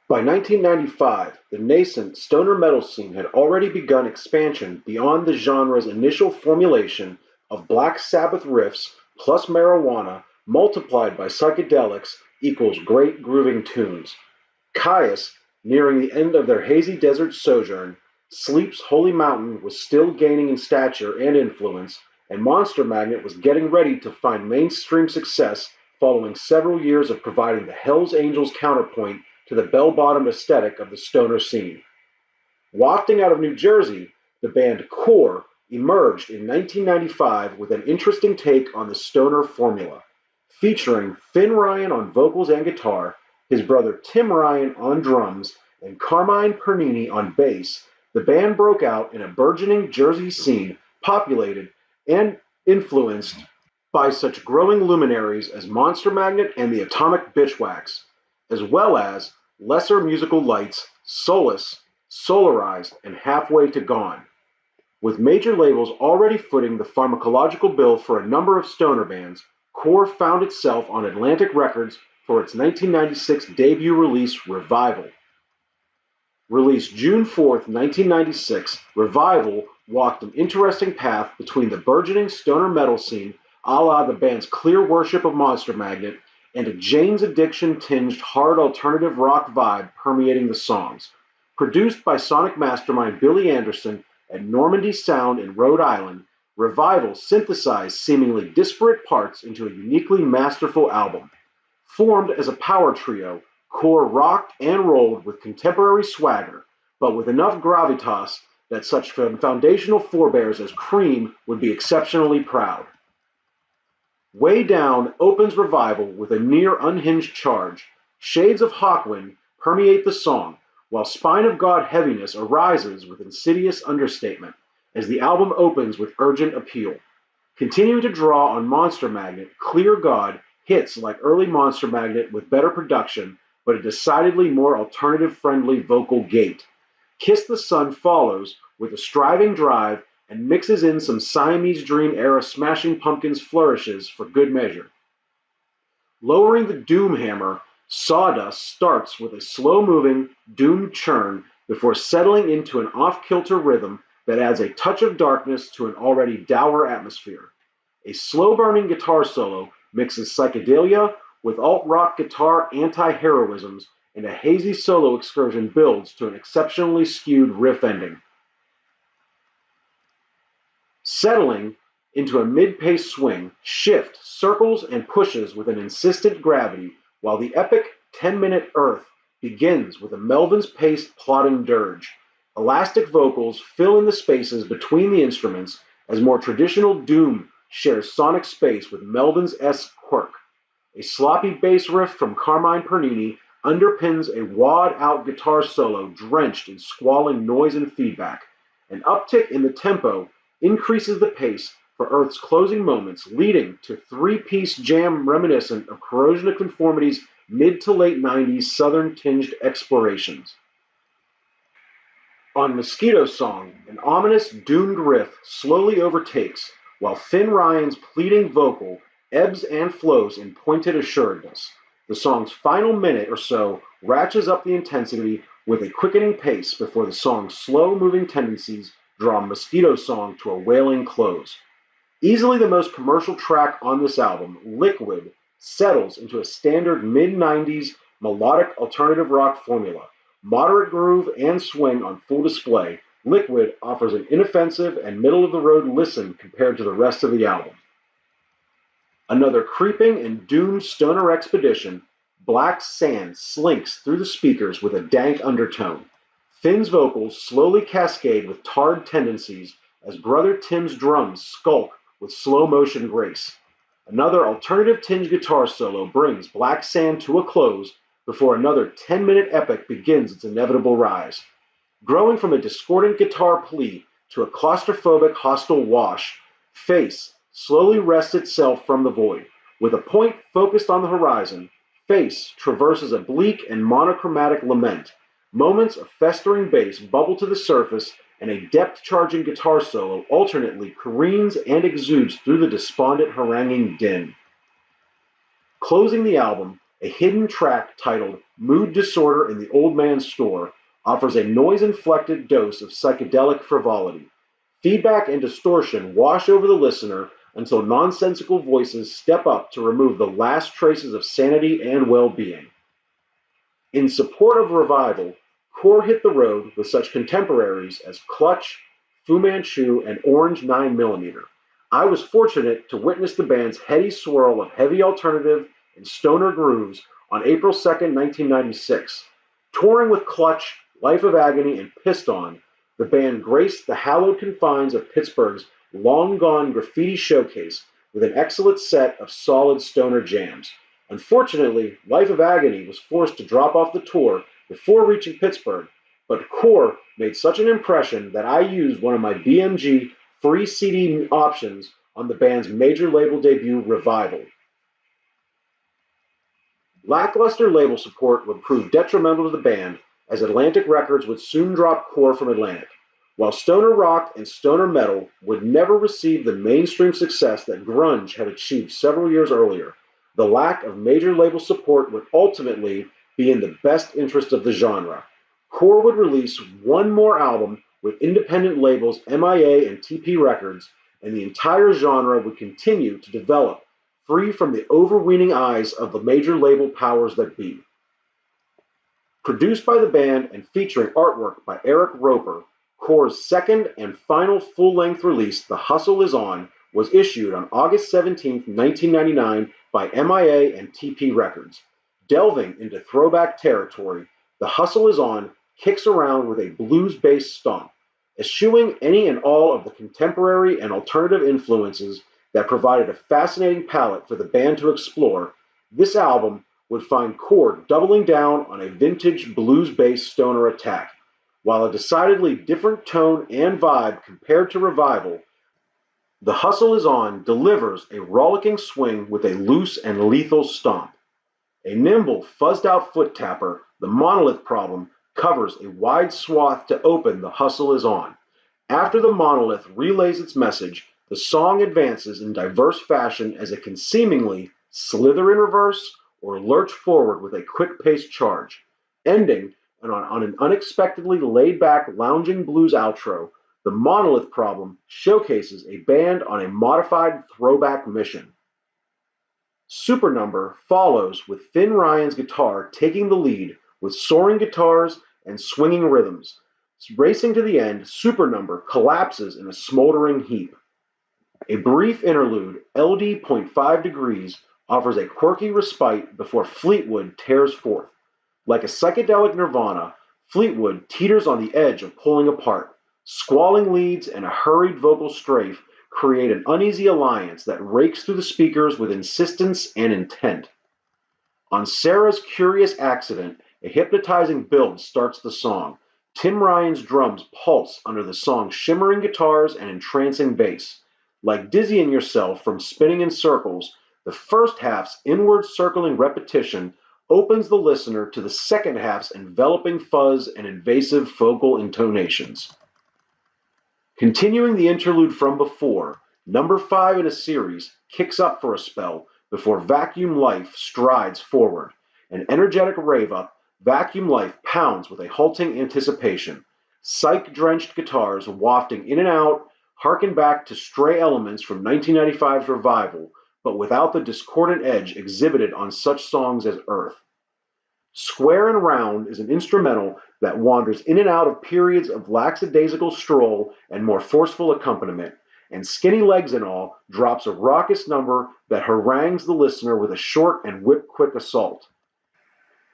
By 1995, the nascent stoner metal scene had already begun expansion beyond the genre's initial formulation of Black Sabbath riffs plus marijuana multiplied by psychedelics equals great grooving tunes. Caius, nearing the end of their hazy desert sojourn, Sleep's Holy Mountain was still gaining in stature and influence, and Monster Magnet was getting ready to find mainstream success following several years of providing the Hells Angels counterpoint to the bell-bottomed aesthetic of the stoner scene. Wafting out of New Jersey, the band Core emerged in 1995 with an interesting take on the stoner formula. Featuring Finn Ryan on vocals and guitar, his brother Tim Ryan on drums, and Carmine Pernini on bass, the band broke out in a burgeoning Jersey scene populated and influenced by such growing luminaries as Monster Magnet and the Atomic Bitchwax, as well as Lesser Musical Lights, Solace, Solarized, and Halfway to Gone. With major labels already footing the pharmacological bill for a number of stoner bands, Core found itself on Atlantic Records for its 1996 debut release, Revival. Released June 4, 1996, Revival walked an interesting path between the burgeoning stoner metal scene, a la the band's clear worship of Monster Magnet, and a Jane's Addiction-tinged hard alternative rock vibe permeating the songs. Produced by sonic mastermind Billy Anderson at Normandy Sound in Rhode Island, Revival synthesized seemingly disparate parts into a uniquely masterful album. Formed as a power trio, Core rocked and rolled with contemporary swagger, but with enough gravitas that such foundational forebears as Cream would be exceptionally proud. Way Down opens Revival with a near unhinged charge. Shades of Hawkwind permeate the song, while Spine of God heaviness arises with insidious understatement, as the album opens with urgent appeal. Continuing to draw on Monster Magnet, Clear God hits like early Monster Magnet with better production, but a decidedly more alternative-friendly vocal gait. Kiss the Sun follows with a striving drive and mixes in some Siamese Dream-era Smashing Pumpkins flourishes for good measure. Lowering the doom hammer, Sawdust starts with a slow-moving, doomed churn before settling into an off-kilter rhythm that adds a touch of darkness to an already dour atmosphere. A slow-burning guitar solo mixes psychedelia with alt-rock guitar anti-heroisms, and a hazy solo excursion builds to an exceptionally skewed riff ending. Settling into a mid-pace swing, Shift circles and pushes with an insistent gravity, while the epic 10-minute Earth begins with a Melvins-paced plodding dirge. Elastic vocals fill in the spaces between the instruments as more traditional doom shares sonic space with Melvins-esque quirk. A sloppy bass riff from Carmine Pernini underpins a wad-out guitar solo drenched in squalling noise and feedback. An uptick in the tempo increases the pace for Earth's closing moments, leading to three-piece jam reminiscent of Corrosion of Conformity's mid to late 90s southern-tinged explorations. On Mosquito Song, an ominous, doomed riff slowly overtakes, while Finn Ryan's pleading vocal ebbs and flows in pointed assuredness. The song's final minute or so ratchets up the intensity with a quickening pace before the song's slow-moving tendencies draw Mosquito Song to a wailing close. Easily the most commercial track on this album, Liquid, settles into a standard mid-90s melodic alternative rock formula. Moderate groove and swing on full display, Liquid offers an inoffensive and middle-of-the-road listen compared to the rest of the album. Another creeping and doomed stoner expedition, Black Sand slinks through the speakers with a dank undertone. Finn's vocals slowly cascade with tarred tendencies as Brother Tim's drums skulk with slow-motion grace. Another alternative-tinged guitar solo brings Black Sand to a close before another 10-minute epic begins its inevitable rise. Growing from a discordant guitar plea to a claustrophobic hostile wash, Face slowly wrests itself from the void. With a point focused on the horizon, Face traverses a bleak and monochromatic lament. Moments of festering bass bubble to the surface, and a depth-charging guitar solo alternately careens and exudes through the despondent haranguing din. Closing the album, a hidden track titled Mood Disorder in the Old Man's Store offers a noise-inflected dose of psychedelic frivolity. Feedback and distortion wash over the listener until nonsensical voices step up to remove the last traces of sanity and well-being. In support of revival, Core hit the road with such contemporaries as Clutch, Fu Manchu, and Orange 9mm. I was fortunate to witness the band's heady swirl of heavy alternative and stoner grooves on April 2, 1996. Touring with Clutch, Life of Agony, and Pissed On, the band graced the hallowed confines of Pittsburgh's long-gone graffiti showcase with an excellent set of solid stoner jams. Unfortunately, Life of Agony was forced to drop off the tour before reaching Pittsburgh, but Core made such an impression that I used one of my BMG free CD options on the band's major label debut, Revival. Lackluster label support would prove detrimental to the band, as Atlantic Records would soon drop Core from Atlantic. While stoner rock and stoner metal would never receive the mainstream success that grunge had achieved several years earlier, the lack of major label support would ultimately be in the best interest of the genre. Core would release one more album with independent labels MIA and TP Records, and the entire genre would continue to develop free from the overweening eyes of the major label powers that be. Produced by the band and featuring artwork by Eric Roper, Core's second and final full-length release, The Hustle Is On, was issued on August 17, 1999 by MIA and TP Records. Delving into throwback territory, The Hustle Is On kicks around with a blues-based stomp, eschewing any and all of the contemporary and alternative influences that provided a fascinating palette for the band to explore. This album would find Core doubling down on a vintage blues-based stoner attack. While a decidedly different tone and vibe compared to Revival, The Hustle Is On delivers a rollicking swing with a loose and lethal stomp. A nimble, fuzzed-out foot tapper, the Monolith Problem covers a wide swath to open The Hustle Is On. After the Monolith relays its message, the song advances in diverse fashion as it can seemingly slither in reverse or lurch forward with a quick-paced charge. Ending on an unexpectedly laid-back, lounging blues outro, the Monolith Problem showcases a band on a modified throwback mission. Supernumber follows with Finn Ryan's guitar taking the lead with soaring guitars and swinging rhythms. Racing to the end, Supernumber collapses in a smoldering heap. A brief interlude, LD.5 degrees, offers a quirky respite before Fleetwood tears forth. Like a psychedelic nirvana, Fleetwood teeters on the edge of pulling apart. Squalling leads and a hurried vocal strafe create an uneasy alliance that rakes through the speakers with insistence and intent. On Sarah's Curious Accident, a hypnotizing build starts the song. Tim Ryan's drums pulse under the song's shimmering guitars and entrancing bass. Like dizzying yourself from spinning in circles, the first half's inward circling repetition opens the listener to the second half's enveloping fuzz and invasive vocal intonations. Continuing the interlude from before, number 5 in a series kicks up for a spell before Vacuum Life strides forward. An energetic rave-up, Vacuum Life pounds with a halting anticipation. Psych-drenched guitars wafting in and out harken back to stray elements from 1995's Revival, but without the discordant edge exhibited on such songs as Earth. Square and Round is an instrumental that wanders in and out of periods of lackadaisical stroll and more forceful accompaniment, and Skinny Legs and All drops a raucous number that harangues the listener with a short and whip-quick assault.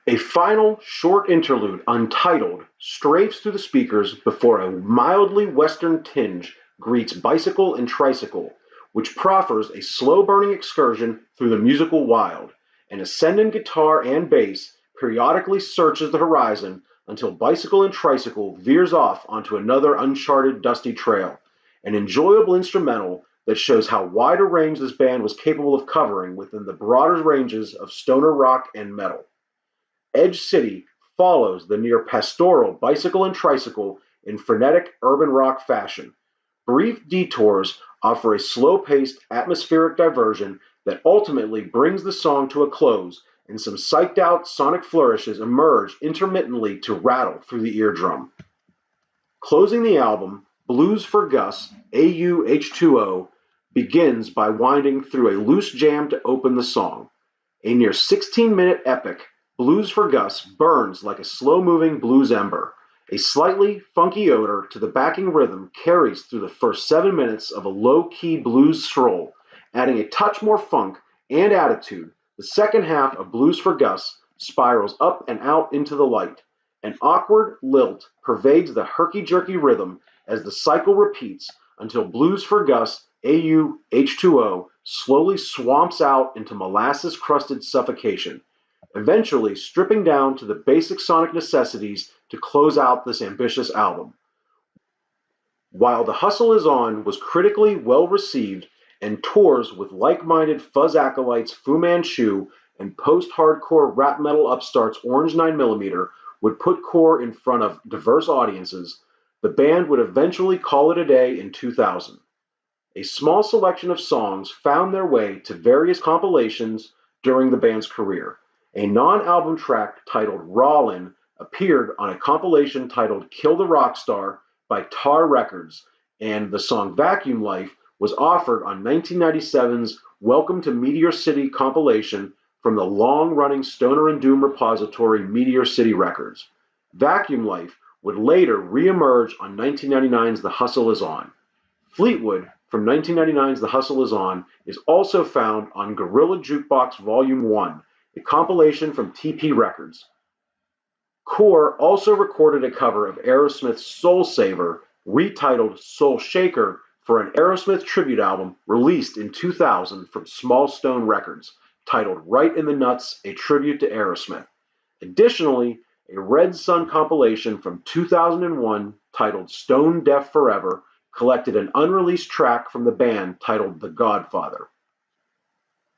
A final, short interlude, untitled, strafes through the speakers before a mildly western tinge greets Bicycle and Tricycle, which proffers a slow-burning excursion through the musical wild. An ascendant guitar and bass periodically searches the horizon until Bicycle and Tricycle veers off onto another uncharted dusty trail, an enjoyable instrumental that shows how wide a range this band was capable of covering within the broader ranges of stoner rock and metal. Edge City follows the near pastoral Bicycle and Tricycle in frenetic urban rock fashion. Brief detours offer a slow-paced, atmospheric diversion that ultimately brings the song to a close and some psyched out sonic flourishes emerge intermittently to rattle through the eardrum. Closing the album, Blues for Gus, AUH2O, begins by winding through a loose jam to open the song. A near 16-minute epic, Blues for Gus burns like a slow-moving blues ember. A slightly funky odor to the backing rhythm carries through the first 7 minutes of a low-key blues stroll, adding a touch more funk and attitude. The second half of Blues for Gus spirals up and out into the light. An awkward lilt pervades the herky-jerky rhythm as the cycle repeats until Blues for Gus AUH2O slowly swamps out into molasses-crusted suffocation, eventually stripping down to the basic sonic necessities to close out this ambitious album. While The Hustle Is On was critically well received and tours with like-minded fuzz acolytes Fu Manchu and post-hardcore rap metal upstarts Orange 9mm would put Core in front of diverse audiences, the band would eventually call it a day in 2000. A small selection of songs found their way to various compilations during the band's career. A non-album track titled Rawlin' appeared on a compilation titled Kill the Rockstar by Tar Records, and the song Vacuum Life was offered on 1997's Welcome to Meteor City compilation from the long-running Stoner and Doom repository Meteor City Records. Vacuum Life would later re-emerge on 1999's The Hustle Is On. Fleetwood, from 1999's The Hustle Is On, is also found on Gorilla Jukebox Volume 1, a compilation from TP Records. Core also recorded a cover of Aerosmith's Soul Saver, retitled Soul Shaker, for an Aerosmith tribute album released in 2000 from Small Stone Records, titled Right in the Nuts, a tribute to Aerosmith. Additionally, a Red Sun compilation from 2001 titled Stone Deaf Forever collected an unreleased track from the band titled The Godfather.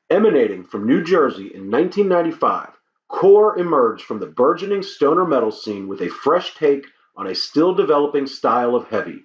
Emanating from New Jersey in 1995, Core emerged from the burgeoning stoner metal scene with a fresh take on a still developing style of heavy.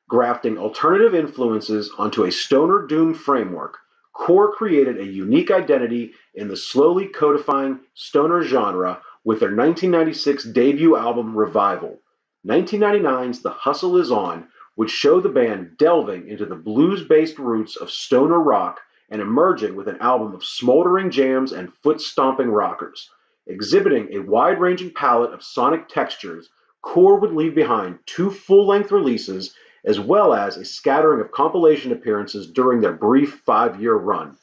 Grafting alternative influences onto a stoner doom framework, Core created a unique identity in the slowly codifying stoner genre with their 1996 debut album Revival. 1999's The Hustle Is On would show the band delving into the blues-based roots of stoner rock and emerging with an album of smoldering jams and foot-stomping rockers. Exhibiting a wide-ranging palette of sonic textures, Core would leave behind 2 full-length releases as well as a scattering of compilation appearances during their brief 5-year run.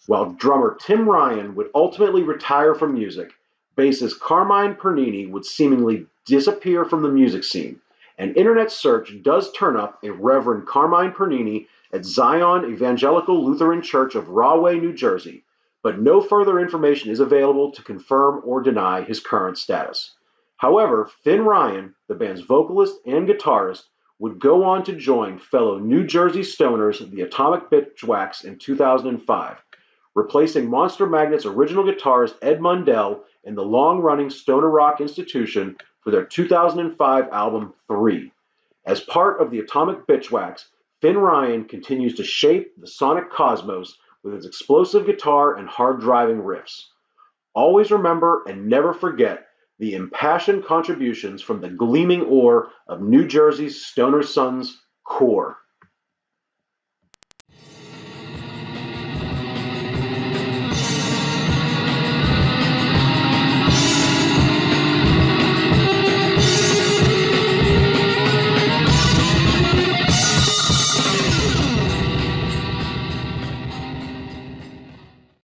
While drummer Tim Ryan would ultimately retire from music, bassist Carmine Pernini would seemingly disappear from the music scene. An internet search does turn up a Reverend Carmine Pernini at Zion Evangelical Lutheran Church of Rahway, New Jersey, but no further information is available to confirm or deny his current status. However, Finn Ryan, the band's vocalist and guitarist, would go on to join fellow New Jersey stoners the Atomic Bitchwax in 2005, replacing Monster Magnet's original guitarist Ed Mundell in the long-running stoner rock institution for their 2005 album 3. As part of the Atomic Bitchwax, Finn Ryan continues to shape the sonic cosmos with his explosive guitar and hard-driving riffs. Always remember and never forget the impassioned contributions from the gleaming ore of New Jersey's stoner sons, Core.